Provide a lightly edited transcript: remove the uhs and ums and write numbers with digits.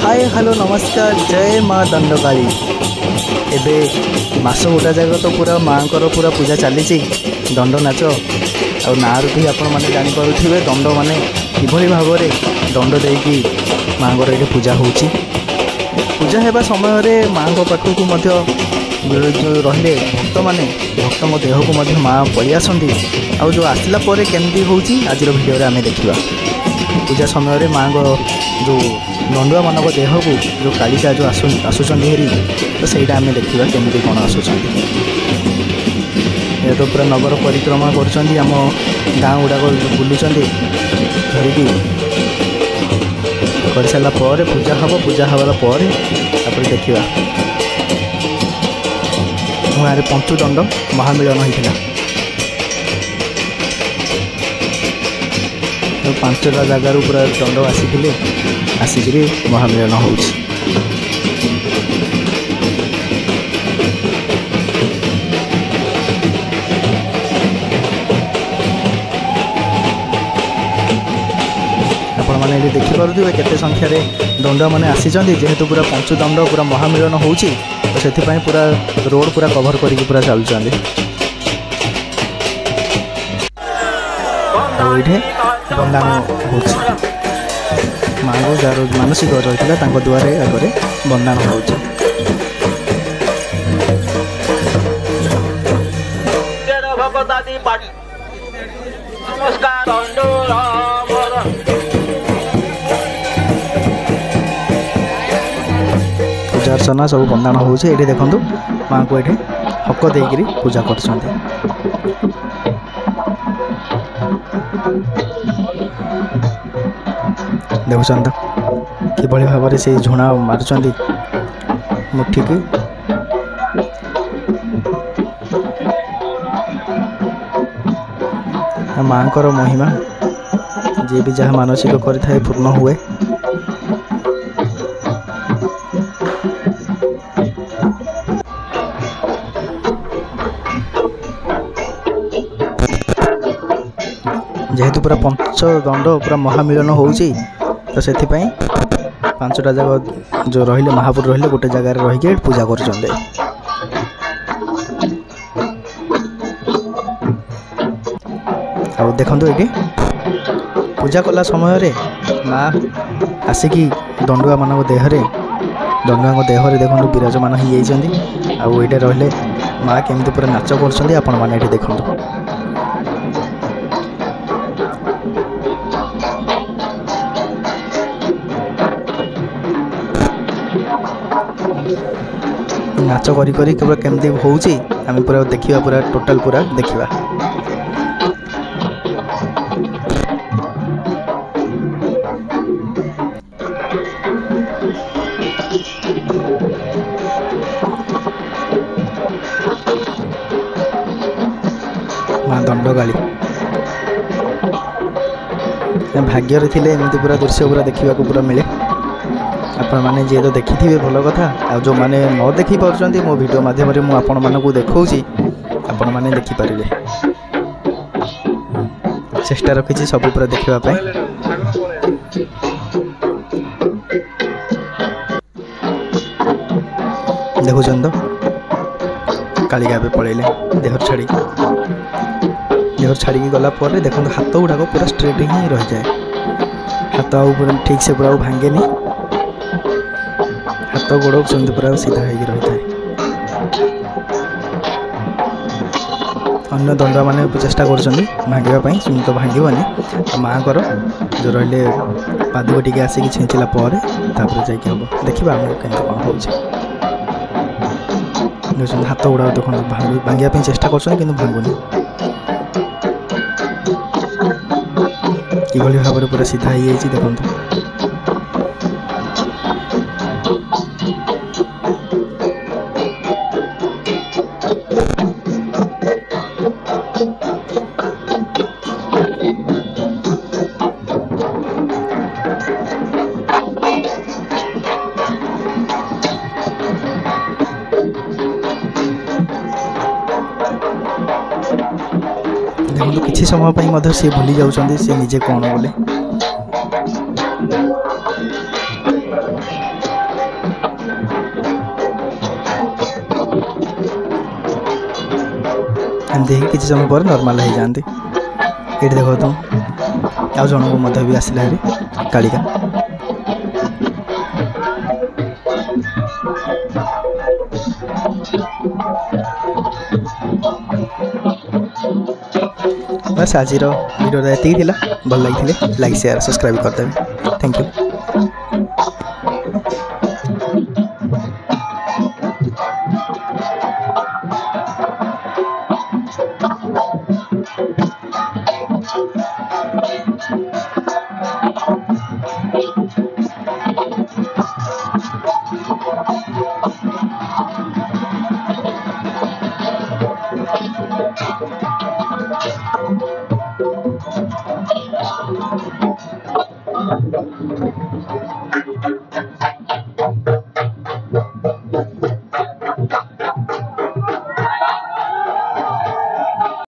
Hi hello नमस्कार जय माँ दंडकाली। एबे मास गोटा जगह तो पूरा माँ पूरा पूजा चली दंड नाच आ नारू भी आपण मैंने जानीपे दंड मान कि भाव में दंड देकी माँ ये पूजा हो पूजा होगा समय माँ पाखक जो रही भक्त मैंने भक्त देह को माँ पलि आसती आ जो आसला केमती हो आज भिडियो आम देखा पूजा समय माँ जो दंडुआ मान देह को जो कालिका जो आसुँच हेरी तो सहीटा आम देखा केमती कौन आसुँच तो पूरा नगर परिक्रमा कर गाँ गुड़ाक बुलूँ धरिकी कर सारापर पूजा हम पूजा हबार देखा गाँव पंचुदंड महामिलन होता तो 5टा जगार पूरा दंड आसिक महामिलन हो मैंने देखिपे केते संख्यार दंड मैंने आसी जेहेतु पूरा पंचुदंड पूरा महामिलन हो तो से पूरा रोड पूरा कभर करके पूरा चलुँच बंदान हो माँ को जार मानसिक रही है द्वारे आगे बंदान हो पूजा अर्चना सब बंदान हो देखु माँ को ये हक देकर पूजा कर देखुन तो किभली भाव से झुणा मारुंट मुठी की माँ को महिमा जी भी जहाँ मानसिक करे पूर्ण हुए जेहेतु पूरा पंचदंड पूरा महामिलन हो तो से 5टा जगह जो रही महापुर रही गोटे जगार रही पूजा कर देखु ये पूजा कला समय माँ आसिकी दंडुआ मान देहरे दंडुआ देहरे देखो विराजमान हो ये रही माँ केमती पूरा नाच कर देखु नाच करी पूरा केमती हो पूरा देखा पूरा टोटाल पूरा देखा माँ दंडकाली भाग्य रे एमती पूरा दृश्य पूरा देखा पूरा मिले आपण मैंने जी तो देखी थे भल कथा आ जो मैंने न देखी पार्टी मो वीडियो माध्यम मुझे आपण मानक देखी आपण मैंने देखिपारे चेष्टा रखी सब पूरा देखापी देखुन तो कालिका पलैले देहर छाड़ी गला देखो हाथ गुड़ाक पूरा स्ट्रेट ही रही जाए हाथ पूरा ठीक से पूरा भांगे हाथ गोड़ सेमती पूरा सीधा हो रही है अन्य दंड मैंने चेष्टा कर भांगापी सुन तो भांगनी माँ को जो रही पादुक टी आसिक छेचिला जाकि हम देखा आम के कौन हो हाथ गुड़ा देखो भांगापी चेष्टा कर भांगुनी कि भाव में पूरा सीधा ही देखो देखो किसी समय सी भूली जाऊँ सी निजे कौन बोले एमती किसी समय पर नॉर्मल हो जाती ये देखो तुम आ जन को भी आसला हेरी कालिका बस आज वीडियो ये भल लगी लाइक शेयर सब्सक्राइब करदेवे थैंक यू।